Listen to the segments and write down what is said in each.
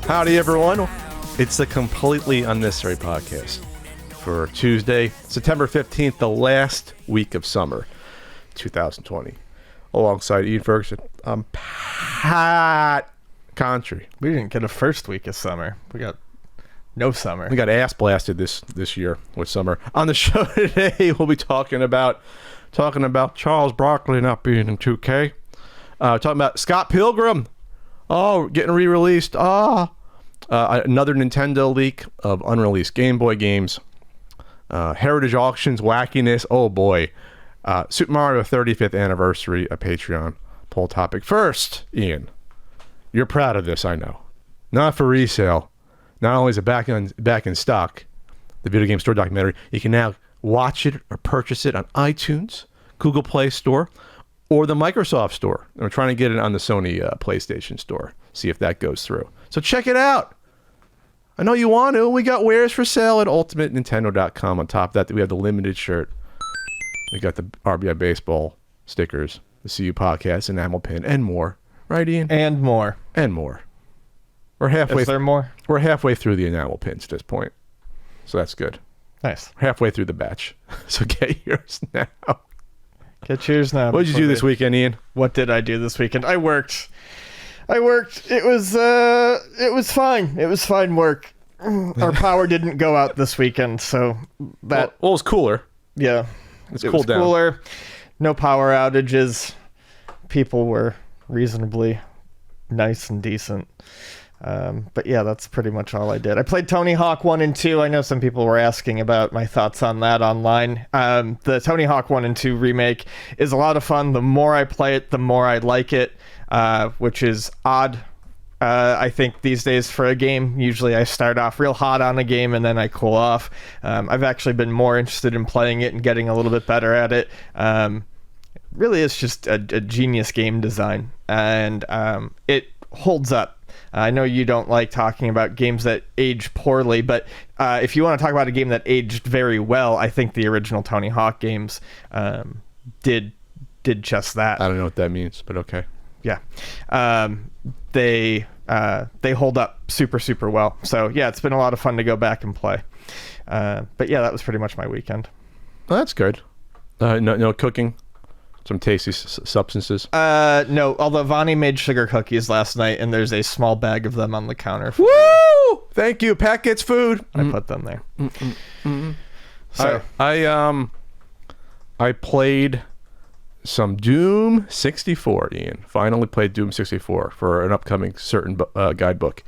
Howdy, everyone. It's the Completely Unnecessary Podcast for Tuesday, September 15th, the last week of summer 2020. Alongside Ian Ferguson, I'm Pat Contry. We didn't get a first week of summer. We got no summer. We got ass blasted this year with summer. On the show today, we'll be talking about Charles Barkley not being in 2K. Talking about Scott Pilgrim. Oh, getting re-released. Another Nintendo leak of unreleased Game Boy games. Heritage Auctions wackiness. Oh boy. Super Mario 35th anniversary, a Patreon poll topic. First, Ian, you're proud of this, I know. Not for resale. Not only is it back in stock, the video game store documentary, you can now watch it or purchase it on iTunes, Google Play Store, or the Microsoft Store. And we're trying to get it on the Sony PlayStation Store. See if that goes through. So check it out. I know you want to. We got wares for sale at ultimatenintendo.com. On top of that, we have the limited shirt. We got the RBI baseball stickers, the CU podcast, enamel pin, and more. Right, Ian? And more. And more. We're halfway. Is there more? We're halfway through the enamel pins at this point, so that's good. Nice. We're halfway through the batch, so get yours now. Get yours now. What did you do this weekend, Ian? What did I do this weekend? I worked. It was fine. It was fine work. Our power didn't go out this weekend, so that. Well, it was cooler. Yeah. It's it cooled was down. Cooler. No power outages. People were reasonably nice and decent. But yeah, that's pretty much all I did. I played Tony Hawk 1 and 2. I know some people were asking about my thoughts on that online. The Tony Hawk 1 and 2 remake is a lot of fun. The more I play it, the more I like it, which is odd. I think these days for a game, usually I start off real hot on a game and then I cool off. I've actually been more interested in playing it and getting a little bit better at it. Really, it's just a genius game design, and it holds up. I know you don't like talking about games that age poorly, but if you want to talk about a game that aged very well, I think the original Tony Hawk games did just that. I don't know what that means, but okay. Yeah. They hold up super, super well. So yeah, it's been a lot of fun to go back and play. But yeah, that was pretty much my weekend. Well, that's good. No cooking. Some tasty substances. No, although Vonnie made sugar cookies last night, and there's a small bag of them on the counter. Woo! Thank you. Pat gets food. I put them there. So I played some Doom 64, Ian. Finally played Doom 64 for an upcoming certain guidebook.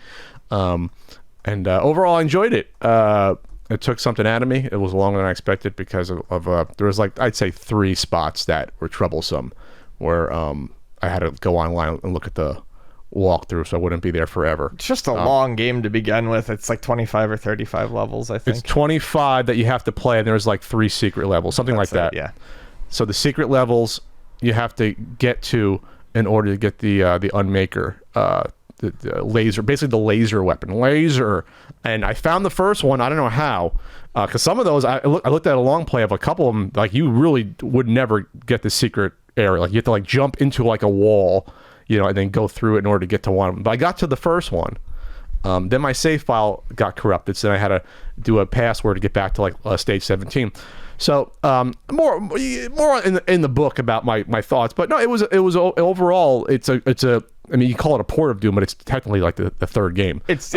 And overall, I enjoyed it. It took something out of me. It was longer than I expected because of there was I'd say 3 spots that were troublesome where I had to go online and look at the walkthrough so I wouldn't be there forever. It's just a long game to begin with. It's like 25 or 35 levels, I think. It's 25 that you have to play, and there's 3 secret levels, something like that. Yeah. So the secret levels you have to get to in order to get the Unmaker, the laser, basically the laser weapon. And I found the first one. I don't know how, because some of those I looked at a long play of a couple of them. You really would never get the secret area. You have to jump into a wall, and then go through it in order to get to one of them. But I got to the first one. Then my save file got corrupted, so I had to do a password to get back to stage 17. So more in the book about my thoughts, but no, it was overall it's a. I mean, you call it a port of Doom, but it's technically the third game. It's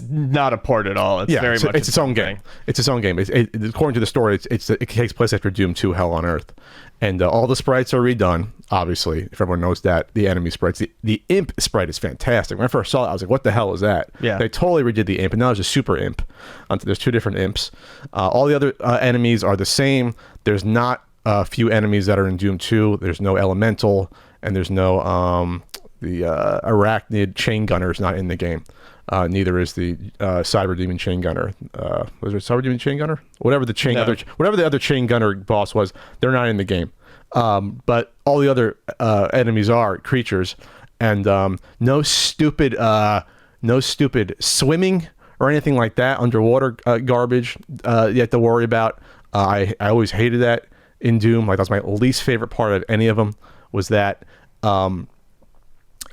not a port at all. It's very much it's its own game. It's its own game. According to the story, it takes place after Doom 2: Hell on Earth, and all the sprites are redone. Obviously, if everyone knows that, the enemy sprites, the imp sprite is fantastic. When I first saw it, I was like, "What the hell is that?" Yeah, they totally redid the imp, and now there's a super imp. There's 2 different imps. All the other enemies are the same. There's not a few enemies that are in Doom 2. There's no elemental, and there's no the arachnid chain gunner is not in the game. Neither is the cyber demon chain gunner. Was it cyber demon chain gunner? Whatever the other chain gunner boss was, they're not in the game. But all the other enemies are creatures, and no stupid swimming or anything like that, underwater garbage you have to worry about. I always hated that in Doom. That was my least favorite part of any of them, was that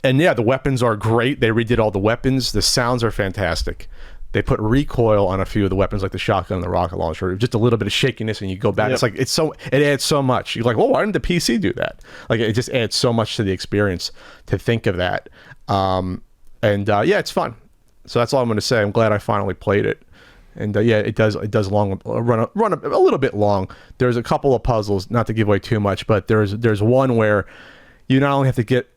And yeah, the weapons are great. They redid all the weapons. The sounds are fantastic. They put recoil on a few of the weapons, like the shotgun and the rocket launcher. Just a little bit of shakiness, and you go back. Yep. It adds so much. You're like, well, why didn't the PC do that? Like, it just adds so much to the experience to think of that. Yeah, it's fun. So that's all I'm going to say. I'm glad I finally played it. And yeah, it does run a little bit long. There's a couple of puzzles, not to give away too much, but there's one where you not only have to get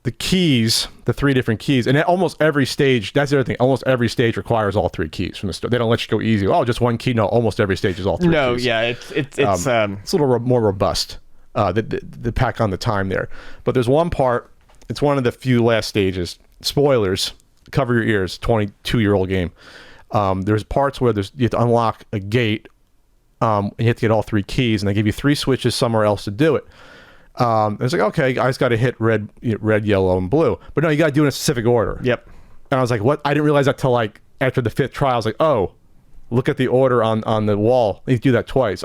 the keys, the 3 different keys, and at almost every stage, that's the other thing, almost every stage requires all 3 keys from the start. They don't let you go easy. Oh, just 1 key. No, almost every stage is all 3 keys. No, yeah, it's a little more robust, the pack on the time there. But there's one part, it's one of the few last stages. Spoilers, cover your ears, 22-year-old game. There's parts where you have to unlock a gate, and you have to get all 3 keys, and they give you 3 switches somewhere else to do it. It's like, okay, I just got to hit red, yellow, and blue. But no, you got to do it in a specific order. Yep. And I was like, what? I didn't realize that till like after the 5th try. I was like, oh, look at the order on the wall. You do that twice.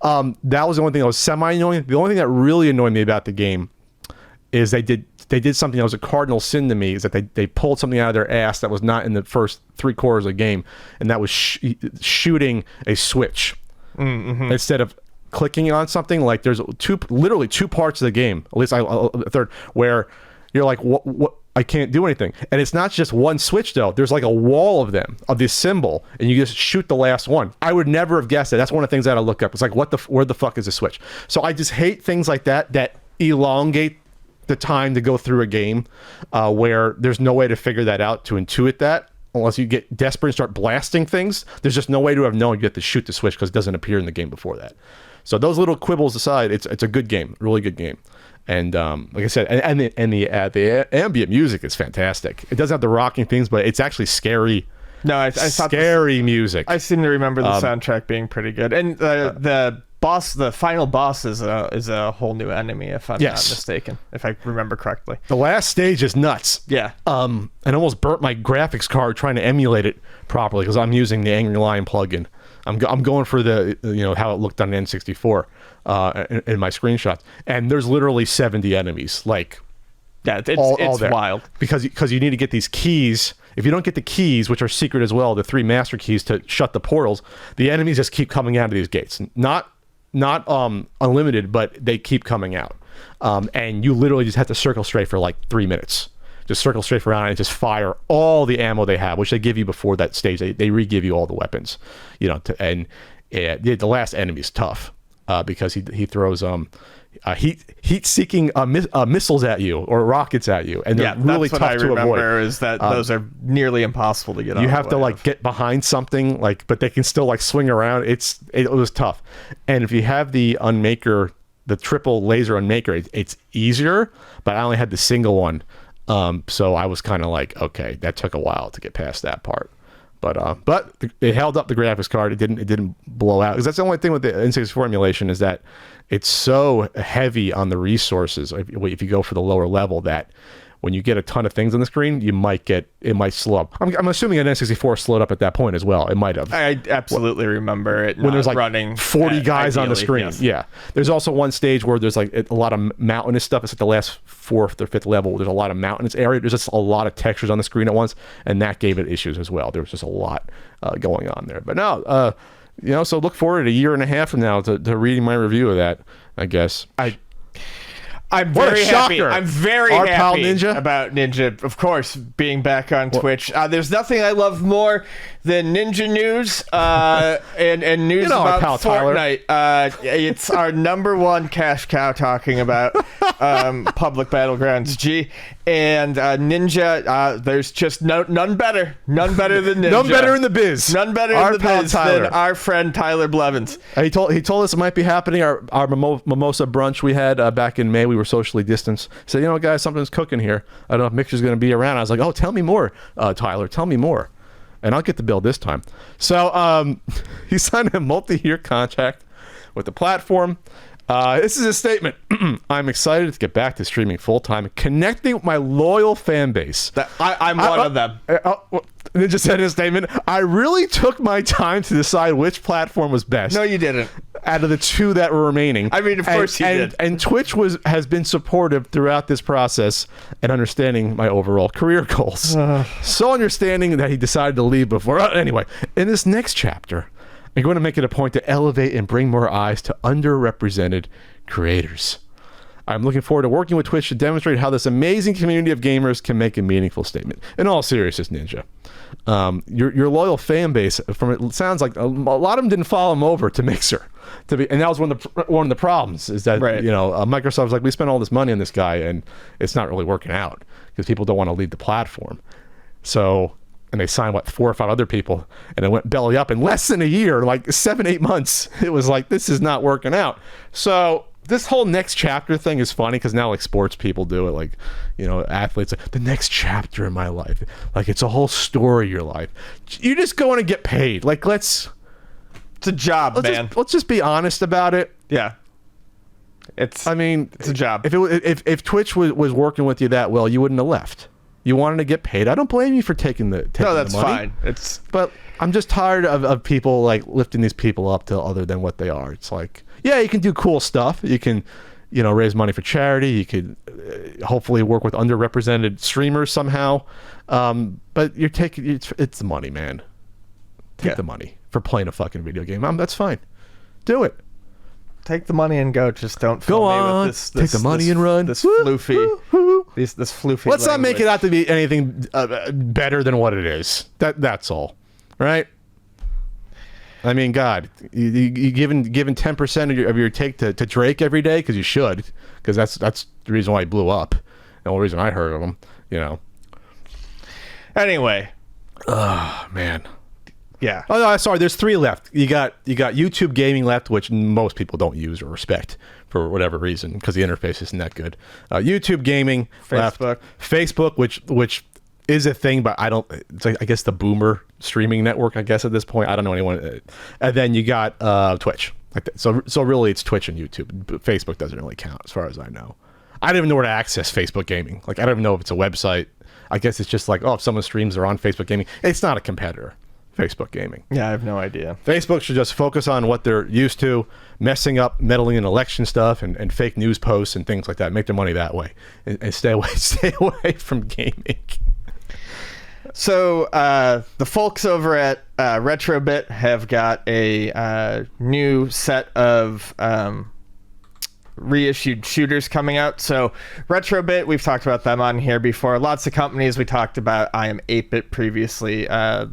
That was the only thing that was semi-annoying. The only thing that really annoyed me about the game is they did something that was a cardinal sin to me, is that they pulled something out of their ass that was not in the first 3/4 of the game, and that was shooting a switch. Mm-hmm. Instead of clicking on something. Like, there's literally 2 parts of the game, at least a third, where you're like, what? I can't do anything. And it's not just one switch though. There's like a wall of them, of this symbol, and you just shoot the last one. I would never have guessed it. That's one of the things that I look up. It's like, where the fuck is the switch? So I just hate things like that elongate the time to go through a game, where there's no way to figure that out, to intuit that, unless you get desperate and start blasting things. There's just no way to have known you have to shoot the switch because it doesn't appear in the game before that. So those little quibbles aside, it's a good game, really good game. And like I said, and the ambient music is fantastic. It doesn't have the rocking things, but it's actually scary. No, I thought scary music. I seem to remember the soundtrack being pretty good. And the final boss is a whole new enemy, if I'm not mistaken, if I remember correctly. The last stage is nuts. Yeah. And almost burnt my graphics card trying to emulate it properly because I'm using the Angry Lion plugin. I'm going for the how it looked on the N64 in my screenshots, and there's literally 70 enemies. Like, yeah, it's wild because you need to get these keys. If you don't get the keys, which are secret as well, the 3 master keys to shut the portals, the enemies just keep coming out of these gates. Not unlimited, but they keep coming out, and you literally just have to circle straight for like 3 minutes. Just circle straight around and just fire all the ammo they have, which they give you before that stage. They re-give you all the weapons, and the last enemy is tough because he throws heat-seeking missiles at you or rockets at you, and they're really tough to avoid. That's what I remember, is that those are nearly impossible to get out. You have to get behind something, but they can still swing around. It was tough, and if you have the Unmaker, the triple laser Unmaker, it's easier. But I only had the single one. So I was kind of like, okay, that took a while to get past that part, but it held up the graphics card. It didn't blow out, because that's the only thing with the N64 emulation, is that it's so heavy on the resources. If you go for the lower level, that when you get a ton of things on the screen, it might slow up. I'm assuming an N64 slowed up at that point as well. It might have. I absolutely remember it when there's running 40 guys on the screen. Yes. Yeah. There's also one stage where there's a lot of mountainous stuff. It's the last 4th or 5th level. There's a lot of mountainous area. There's just a lot of textures on the screen at once, and that gave it issues as well. There was just a lot going on there. But no, so look forward a year and a half from now to reading my review of that, I guess. I'm very happy. I'm very Our pal happy Ninja? about Ninja, of course, being back on Twitch. There's nothing I love more than Ninja news and news about pal Fortnite. It's our #1 cash cow talking about public battlegrounds G. And Ninja, there's just none better than Ninja. None better in the biz. None better in the biz than our friend Tyler Blevins. He told us it might be happening. Our mimosa brunch we had back in May, we were socially distanced. He said, guys, something's cooking here. I don't know if Mixer's going to be around. I was like, oh, tell me more, Tyler. Tell me more. And I'll get the bill this time. So he signed a multi-year contract with the platform. This is a statement. I'm excited to get back to streaming full-time and connecting with my loyal fan base. I'm one of them. Ninja said in a statement, I really took my time to decide which platform was best. No, you didn't. out of the 2 that were remaining. I mean, of course he did. And Twitch has been supportive throughout this process and understanding my overall career goals. So understanding that he decided to leave before. Anyway, in this next chapter, I'm going to make it a point to elevate and bring more eyes to underrepresented creators. I'm looking forward to working with Twitch to demonstrate how this amazing community of gamers can make a meaningful statement. In all seriousness, Ninja, your loyal fan base, from it sounds like a lot of them didn't follow him over to Mixer, and that was one of the problems is that Microsoft was like, we spent all this money on this guy and it's not really working out because people don't want to leave the platform. So, and they signed 4 or 5 other people, and it went belly up in less than a year, like 7-8 months. It was like, this is not working out. So this whole next chapter thing is funny because now like sports people do it, like, you know, athletes, like, the next chapter in my life, like it's a whole story of your life. You just go in and get paid. Like it's a job, man. Let's just be honest about it. Yeah, it's a job. If Twitch was working with you that well, you wouldn't have left. You wanted to get paid. I don't blame you for taking the money. No, that's fine. But I'm just tired of people like lifting these people up to other than what they are. It's like, yeah, you can do cool stuff. You can, you know, raise money for charity. You could hopefully work with underrepresented streamers somehow. But you're taking it's the money, man. Take the money for playing a fucking video game. That's fine. Do it. Take the money and go. Just don't go on. With take the money and run. This floofy. This floofy. Let's not make it out to be anything better than what it is. That's all, right? I mean, God, you giving 10% of your take to Drake every day because you should, because that's the reason why he blew up. The only reason I heard of him, you know. Anyway. Oh man. Yeah. Oh no, sorry. There's 3 left. You got YouTube Gaming left, which most people don't use or respect for whatever reason because the interface isn't that good. YouTube Gaming Facebook. left. Facebook, which is a thing, but I don't. It's like, I guess the boomer streaming network. I guess at this point, I don't know anyone. And then you got Twitch. Like that. So really, it's Twitch and YouTube. Facebook doesn't really count as far as I know. I don't even know where to access Facebook Gaming. Like I don't even know if it's a website. I guess it's just like, oh, if someone streams, they're on Facebook Gaming. It's not a competitor. Facebook Gaming. Yeah, I have no idea. Facebook should just focus on what they're used to, messing up, meddling in election stuff and fake news posts and things like that. Make their money that way and stay away from gaming. So the folks over at Retrobit have got a new set of reissued shooters coming out. So Retrobit, we've talked about them on here before. Lots of companies. We talked about I Am 8-Bit previously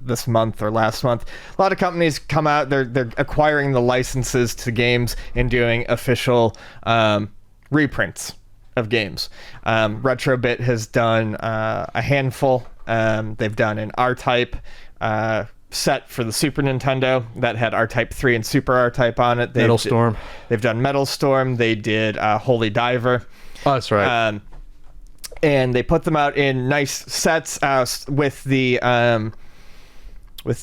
this month or last month. A lot of companies come out. They're acquiring the licenses to games and doing official reprints of games. Retrobit has done a handful. They've done an R-Type set for the Super Nintendo that had R-Type 3 and Super R-Type on it. Metal Storm. They've done Metal Storm. They did Holy Diver. Oh, that's right. And they put them out in nice sets. With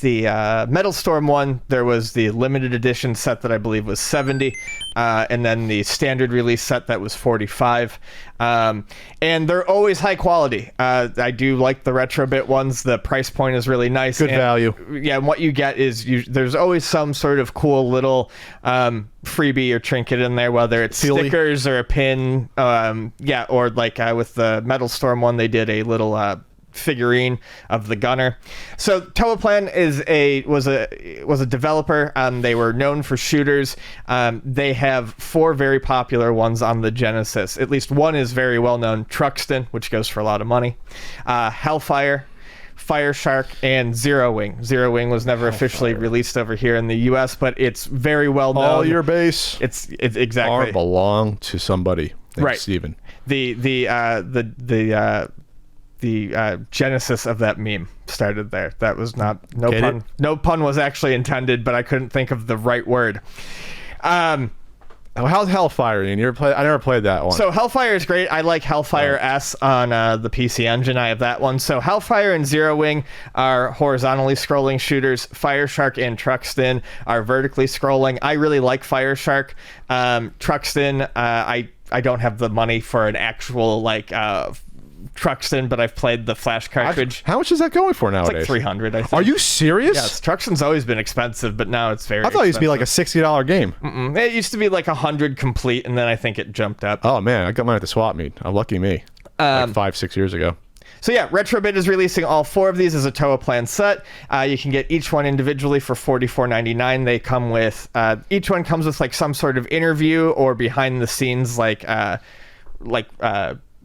the Metal Storm one, there was the limited edition set that I believe was $70, and then the standard release set that was $45. And they're always high quality. I do like the Retrobit ones. The price point is really nice. Good value. Yeah, and what you get is there's always some sort of cool little freebie or trinket in there, whether it's stickers or a pin. Or like with the Metal Storm one, they did a little figurine of the gunner. So Toaplan was a developer. They were known for shooters. They have 4 very popular ones on the Genesis. At least one is very well known: Truxton, which goes for a lot of money, Hellfire, Fireshark, and Zero Wing. Zero Wing was never officially released over here in the U.S., but it's very well known. All your base, it's exactly belong to somebody named right. Steven. The genesis of that meme started there. That was no pun. No pun was actually intended, but I couldn't think of the right word. How's Hellfire? I never played that one. So Hellfire is great. I like Hellfire S on the PC Engine. I have that one. So Hellfire and Zero Wing are horizontally scrolling shooters. Fireshark and Truxton are vertically scrolling. I really like Fireshark. Truxton, I don't have the money for an actual Truxton, but I've played the Flash cartridge. How much is that going for It's nowadays? like 300, I think. Are you serious? Yes, Truxton's always been expensive, but now it's very I thought it used to be like a $60 game. It used to be like 100 complete, and then I think it jumped up. Oh, man. I got mine at the swap meet. Lucky me. Like 5-6 years ago. So yeah, Retrobit is releasing all 4 of these as a Toa Plan set. You can get each one individually for $44.99. They come with each one comes with like some sort of interview or behind the scenes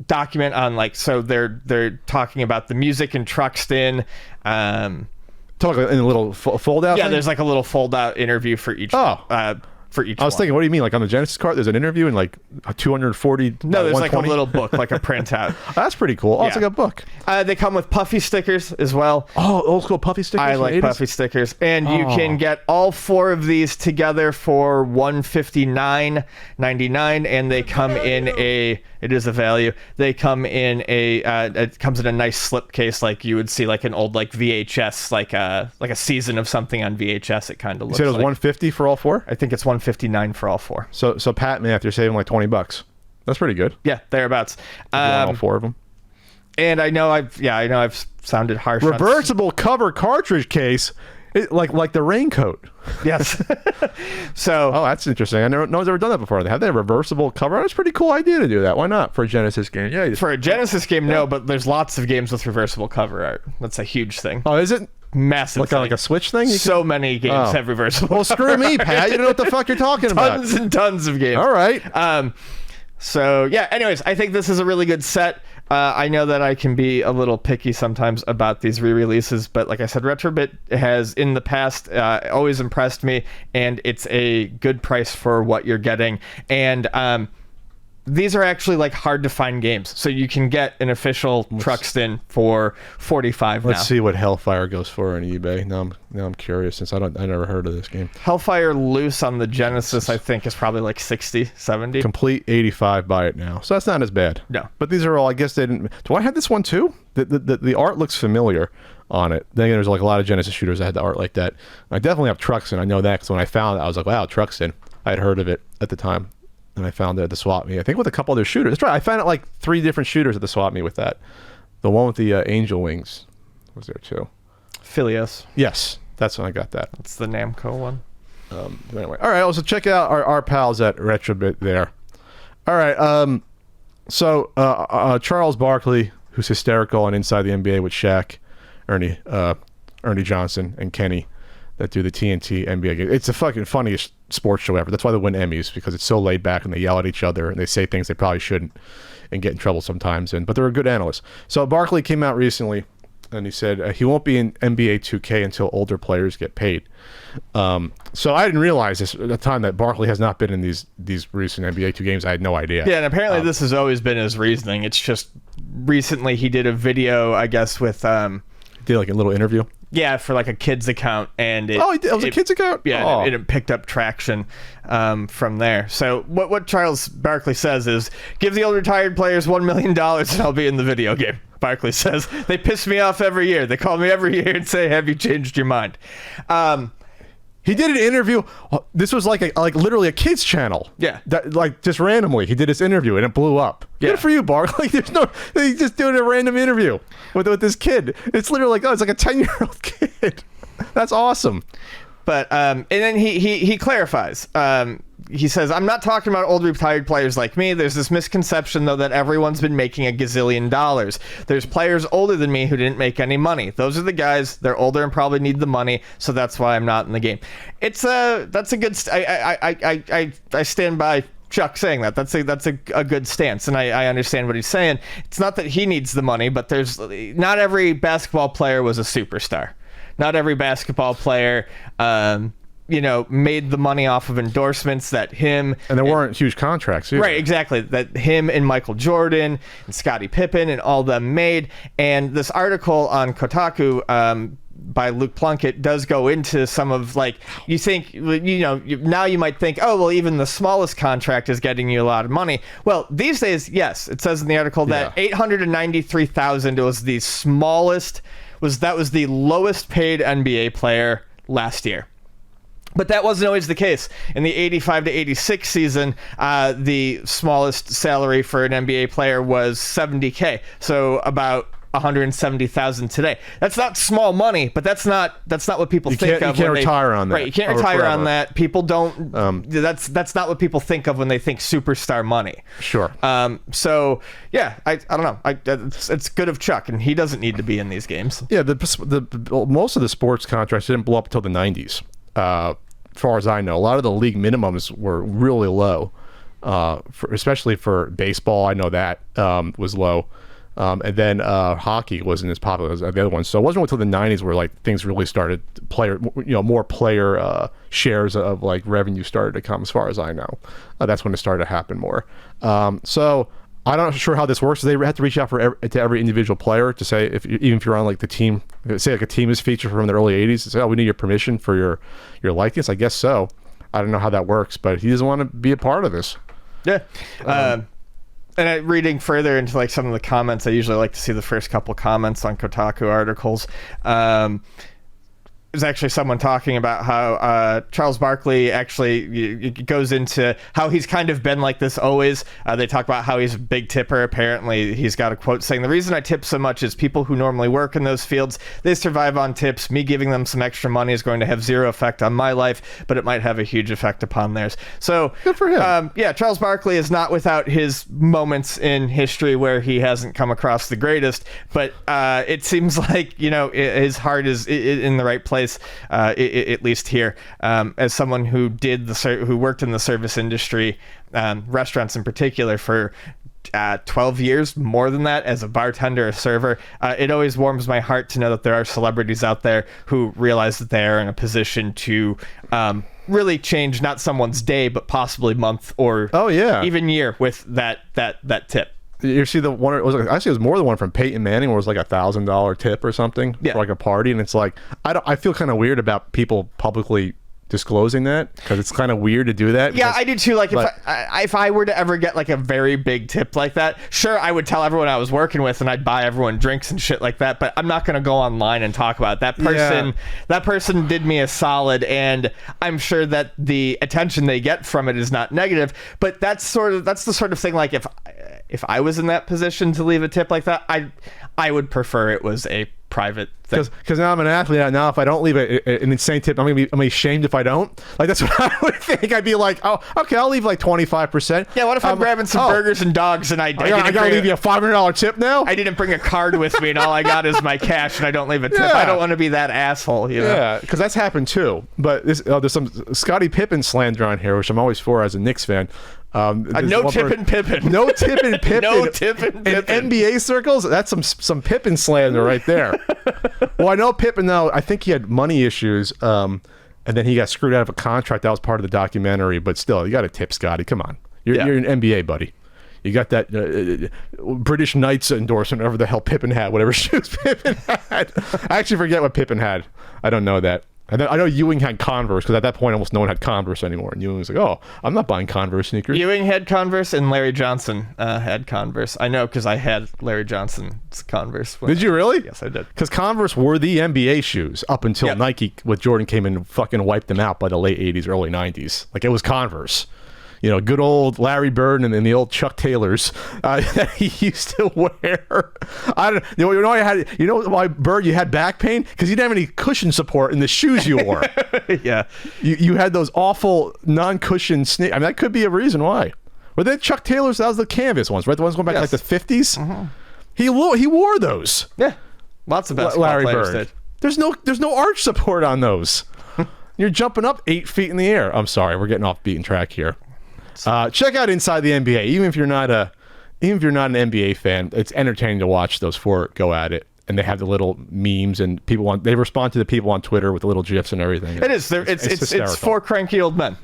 document on like, so they're talking about the music in Truxton. Talk in a little fold out. Yeah, thing? there's like a little fold out interview for each. For each I was thinking, what do you mean? Like on the Genesis card, there's an interview in like 240. No, there's like a 120? little book, like a printout. That's pretty cool. Oh, it's Yeah. like a book. They come with puffy stickers as well. Oh, old school puffy stickers. I from like the 80s? puffy stickers. And you can get all 4 of these together for $159.99, and they come in it is a value. They come in it comes in a nice slipcase like you would see like an old like VHS, like a season of something on VHS. It kind of looks You said it was like. $150 for all 4? I think it's $159 for all 4. So Pat math, you're saving like $20. That's pretty good. Yeah, theretheabouts. You want all 4 of them. And I know I've sounded harsh. Reversible cover cartridge case, like the raincoat. Yes. So. Oh, that's interesting. No one's ever done that before. Have they a reversible cover? That's a pretty cool idea to do that. Why not for a Genesis game? Yeah. For a Genesis game, no, but there's lots of games with reversible cover art. That's a huge thing. Oh, is it? Massive thing. Like a Switch thing? So many games Oh. have reversible. Well, screw me, Pat. You don't know what the fuck you're talking about. Tons and tons of games. All right. So yeah. Anyways, I think this is a really good set. I know that I can be a little picky sometimes about these re-releases, but like I said, Retrobit has in the past always impressed me, and it's a good price for what you're getting. And these are actually like hard to find games, so you can get an official Truxton for $45 now. Let's see what Hellfire goes for on eBay. Now I'm curious, since I never heard of this game. Hellfire Loose on the Genesis, I think, is probably like 60, 70. Complete 85 buy it now, so that's not as bad. No. But these are all. I guess they didn't. Do I have this one too? The art looks familiar on it. Then there's like a lot of Genesis shooters that had the art like that. I definitely have Truxton. I know that because when I found it, I was like, wow, Truxton. I had heard of it at the time. And I found it at the swap meet. I think with a couple other shooters. That's right. I found it like 3 different shooters at the swap meet with that. The one with the angel wings was there too. Philios. Yes, that's when I got that. That's the Namco one. Anyway, all right. So check out our pals at Retrobit there. All right. So Charles Barkley, who's hysterical on Inside the NBA with Shaq, Ernie Johnson, and Kenny, that do the TNT NBA game. It's the fucking funniest sports show ever. That's why they win Emmys, because it's so laid back and they yell at each other and they say things they probably shouldn't and get in trouble sometimes. But they're a good analyst. So Barkley came out recently and he said he won't be in NBA 2K until older players get paid. So I didn't realize this at the time that Barkley has not been in these recent NBA 2 games. I had no idea. Yeah, and apparently this has always been his reasoning. It's just recently he did a video, I guess, with Did like a little interview. Yeah, for like a kid's account, and it was a kid's account. Yeah, Oh. and it picked up traction from there. So what Charles Barkley says is, give the old retired players $1 million and I'll be in the video game. Barkley says, they piss me off every year. They call me every year and say, have you changed your mind? He did an interview. This was like literally a kids channel. Yeah. That, like just randomly, he did this interview and it blew up. Yeah. Good for you, Barkley. He's just doing a random interview with this kid. It's literally it's like a 10-year-old kid. That's awesome. But and then he clarifies. He says, I'm not talking about old retired players like me. There's this misconception, though, that everyone's been making a gazillion dollars. There's players older than me who didn't make any money. Those are the guys. They're older and probably need the money, so that's why I'm not in the game. That's a good. I stand by Chuck saying that. That's a good stance, and I understand what he's saying. It's not that he needs the money, but not every basketball player was a superstar. Not every basketball player, made the money off of endorsements that him... And there weren't huge contracts either. Right, exactly. That him and Michael Jordan and Scottie Pippen and all them made. And this article on Kotaku by Luke Plunkett does go into some of, you think, now you might think, oh, well, even the smallest contract is getting you a lot of money. Well, these days, yes, it says in the article that $893,000 was the smallest... That was the lowest paid NBA player last year. But that wasn't always the case. In the 85 to 86 season, the smallest salary for an NBA player was $70K. So about $170,000 today. That's not small money, but that's not what people think of. You can't retire on that. Right, you can't retire on that. People don't. That's not what people think of when they think superstar money. Sure. So yeah, I don't know. It's good of Chuck, and he doesn't need to be in these games. Yeah, the most of the sports contracts didn't blow up until the 90s. As far as I know, a lot of the league minimums were really low, especially for baseball. I know that was low. And then hockey wasn't as popular as the other ones. So it wasn't until the 90s where like things really started more player shares of like revenue started to come, as far as I know. That's when it started to happen more. So I'm not sure how this works. They have to reach out to every individual player to say, even if you're on like the team, say like a team is featured from the early 80s, to say, oh, we need your permission for your likeness. I guess so. I don't know how that works, but he doesn't want to be a part of this. Yeah. And reading further into like some of the comments, I usually like to see the first couple comments on Kotaku articles. There's actually someone talking about how Charles Barkley actually goes into how he's kind of been like this always. They talk about how he's a big tipper. Apparently, he's got a quote saying, "The reason I tip so much is people who normally work in those fields, they survive on tips. Me giving them some extra money is going to have zero effect on my life, but it might have a huge effect upon theirs." So good for him. Yeah, Charles Barkley is not without his moments in history where he hasn't come across the greatest, but it seems like, his heart is in the right place. At least here, as someone who worked in the service industry, restaurants in particular, for 12 years, more than that, as a bartender, a server, it always warms my heart to know that there are celebrities out there who realize that they are in a position to really change not someone's day, but possibly month or even year with that tip. You see the one? It was more than one from Peyton Manning, where it was like $1,000 tip or something for like a party, and it's like I feel kind of weird about people publicly disclosing that, because it's kind of weird to do that. Yeah, I do too. Like if I were to ever get like a very big tip like that, sure, I would tell everyone I was working with, and I'd buy everyone drinks and shit like that. But I'm not going to go online and talk about it. That person did me a solid, and I'm sure that the attention they get from it is not negative. But that's the sort of thing. Like if I was in that position to leave a tip like that, I would prefer it was a private thing. Because now I'm an athlete. Now if I don't leave an insane tip, I'm gonna be ashamed if I don't. Like, that's what I would think. I'd be like, oh, okay, I'll leave like 25%. Yeah, what if I'm grabbing some burgers and dogs, and I gotta leave you a $500 tip now? I didn't bring a card with me, and all I got is my cash, and I don't leave a tip. Yeah. I don't want to be that asshole, Yeah, because that's happened too. But there's some Scottie Pippen slander on here, which I'm always for as a Knicks fan. No tipping Pippen. No tipping Pippen. No tipping Pippen. In NBA circles, that's some Pippen slander right there. Well, I know Pippen, though. I think he had money issues, and then he got screwed out of a contract. That was part of the documentary. But still, you got to tip Scotty. Come on. You're an NBA buddy. You got that British Knights endorsement, whatever the hell Pippen had, whatever shoes Pippen had. I actually forget what Pippen had. I don't know that. And then I know Ewing had Converse, because at that point almost no one had Converse anymore. And Ewing was like, "Oh, I'm not buying Converse sneakers." Ewing had Converse, and Larry Johnson had Converse. I know, because I had Larry Johnson's Converse. Did you really? Yes, I did. Because Converse were the NBA shoes up until Nike with Jordan came in and fucking wiped them out by the late 80s, early 90s. Like, it was Converse. Good old Larry Bird and the old Chuck Taylors that he used to wear. I don't. You know why, Bird, you had back pain? Because you didn't have any cushion support in the shoes you wore. Yeah. You had those awful non-cushion sneakers. I mean, that could be a reason why. Were they Chuck Taylors? That was the canvas ones, right? The ones going back to like the 50s. Mm-hmm. He wore those. Yeah. Lots of basketball Larry players Bird. did. There's no arch support on those. You're jumping up 8 feet in the air. I'm sorry, we're getting off beaten track here. Check out Inside the NBA. Even if you're not an NBA fan, it's entertaining to watch those four go at it. And they have the little memes, and they respond to the people on Twitter with the little gifs and everything. It is. It's four cranky old men.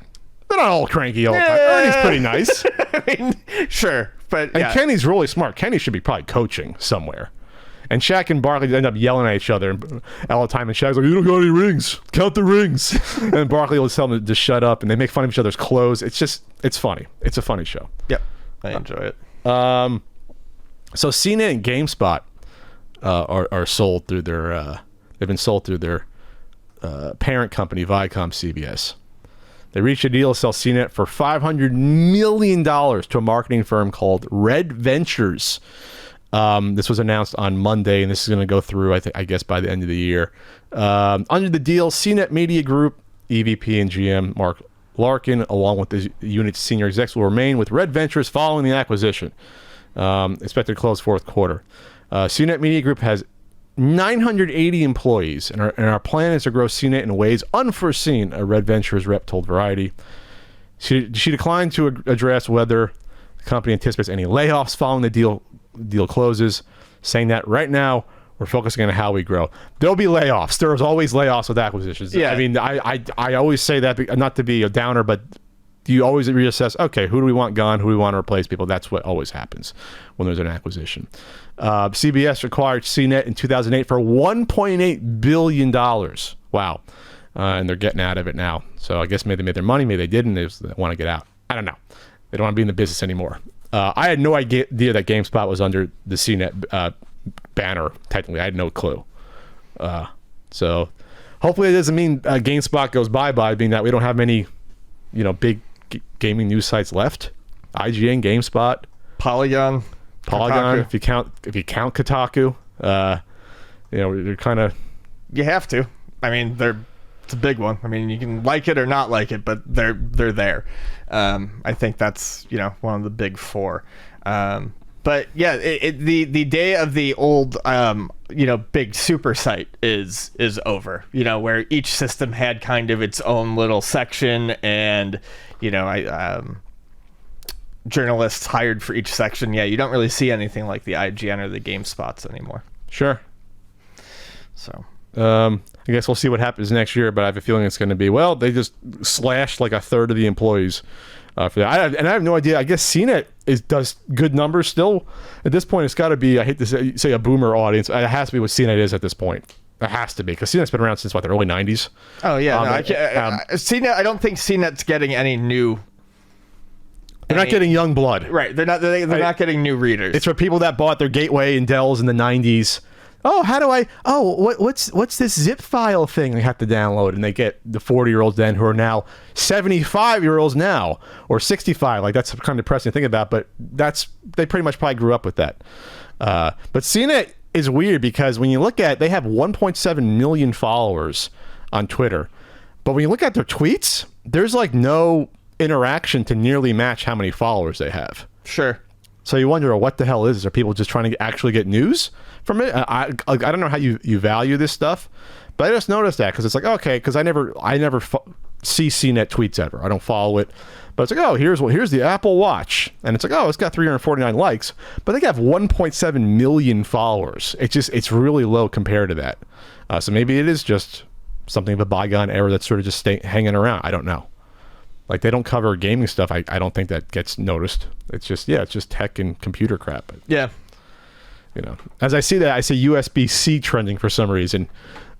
They're not all cranky all the time. Ernie's pretty nice. I mean, sure, but and Kenny's really smart. Kenny should be probably coaching somewhere. And Shaq and Barkley end up yelling at each other all the time. And Shaq's like, "You don't got any rings. Count the rings." And Barkley will tell them to shut up. And they make fun of each other's clothes. It's funny. It's a funny show. Yep, I enjoy it. So CNET and GameSpot are sold through their. They've been sold through their parent company, Viacom CBS. They reached a deal to sell CNET for $500 million to a marketing firm called Red Ventures. This was announced on Monday, and this is going to go through, I guess, by the end of the year. Under the deal, CNET Media Group, EVP and GM Mark Larkin, along with the unit's senior execs, will remain with Red Ventures following the acquisition. Expected to close fourth quarter. CNET Media Group has 980 employees, and our plan is to grow CNET in ways unforeseen, a Red Ventures rep told Variety. She declined to address whether the company anticipates any layoffs following the deal closes, saying that right now we're focusing on how we grow. There'll be layoffs. There's always layoffs with acquisitions. Yeah. I mean, I always say that, not to be a downer, but you always reassess, okay, who do we want gone? Who do we want to replace people? That's what always happens when there's an acquisition. CBS acquired CNET in 2008 for $1.8 billion. Wow. And they're getting out of it now. So I guess maybe they made their money, maybe they didn't. They want to get out. I don't know. They don't want to be in the business anymore. I had no idea that GameSpot was under the CNET banner. Technically, I had no clue. So hopefully it doesn't mean GameSpot goes bye-bye, being that we don't have many, big gaming news sites left. IGN, GameSpot, Polygon, Kotaku. if you count Kotaku, you're kind of. You have to. I mean, it's a big one. I mean, you can like it or not like it, but they're there. I think that's one of the big four. But yeah, the day of the old big super site is over. Where each system had kind of its own little section, and journalists hired for each section. Yeah, you don't really see anything like the IGN or the GameSpots anymore. Sure. So I guess we'll see what happens next year, but I have a feeling it's going to be, they just slashed like a third of the employees for that. I have no idea. I guess CNET does good numbers still. At this point, it's got to be, I hate to say a boomer audience. It has to be what CNET is at this point. It has to be, because CNET's been around since, the early 90s? Oh, yeah. CNET, I don't think CNET's getting any new... They're not getting young blood. Right. They're not getting new readers. It's for people that bought their Gateway and Dells in the 90s. What's this zip file thing they have to download? And they get the 40-year-olds then who are now 75-year-olds now, or 65. Like, that's kind of depressing to think about, but they pretty much probably grew up with that. But CNET is weird because when you look at, they have 1.7 million followers on Twitter. But when you look at their tweets, there's like no interaction to nearly match how many followers they have. Sure. So you wonder, what the hell is this? Are people just trying to actually get news from it? I don't know how you value this stuff, but I just noticed that because it's like, okay, because I never see CNET tweets ever. I don't follow it, but it's like, here's the Apple Watch, and it's like, it's got 349 likes, but they have 1.7 million followers. It's really low compared to that. So maybe it is just something of a bygone era that's sort of just hanging around. I don't know. Like, they don't cover gaming stuff. I don't think that gets noticed. It's just tech and computer crap. But, yeah. As I see that, I see USB-C trending for some reason.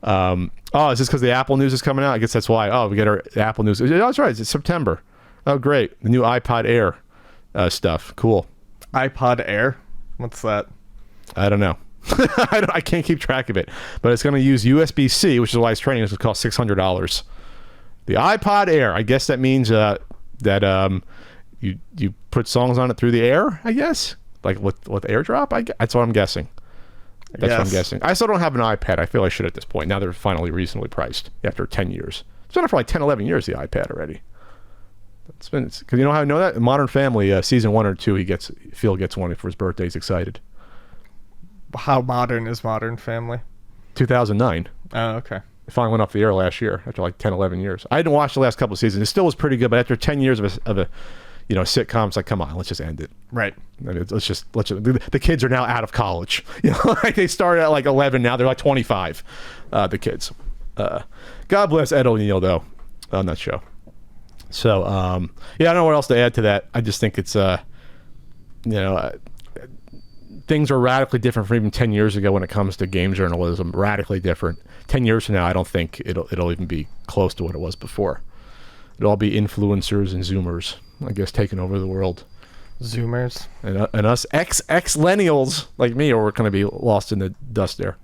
Is this because the Apple news is coming out? I guess that's why. We get our Apple news. Oh, that's right. It's September. Oh, great. The new iPod Air stuff. Cool. iPod Air? What's that? I don't know. I can't keep track of it. But it's going to use USB-C, which is why it's trending. It's going to cost $600. The iPod Air. I guess that means that you put songs on it through the air, I guess? Like with AirDrop? That's what I'm guessing. That's what I'm guessing. I still don't have an iPad. I feel I should at this point. Now they're finally reasonably priced after 10 years. It's been for like 10, 11 years, the iPad already. Because you know how I know that? In Modern Family, season 1 or 2, Phil gets one for his birthday. He's excited. How modern is Modern Family? 2009. Oh, okay. It finally went off the air last year after like 10, 11 years. I didn't watch the last couple of seasons. It still was pretty good, but after 10 years of a sitcom, it's like, come on, let's just end it. Right. I mean, let's just the kids are now out of college. Like they started at like 11, now they're like 25. The kids. God bless Ed O'Neill though on that show. So I don't know what else to add to that. I just think it's things are radically different from even 10 years ago when it comes to game journalism. Radically different. 10 years from now, I don't think it'll even be close to what it was before. It'll all be influencers and Zoomers, I guess, taking over the world. Zoomers. And us ex-lennials like me are going to be lost in the dust there.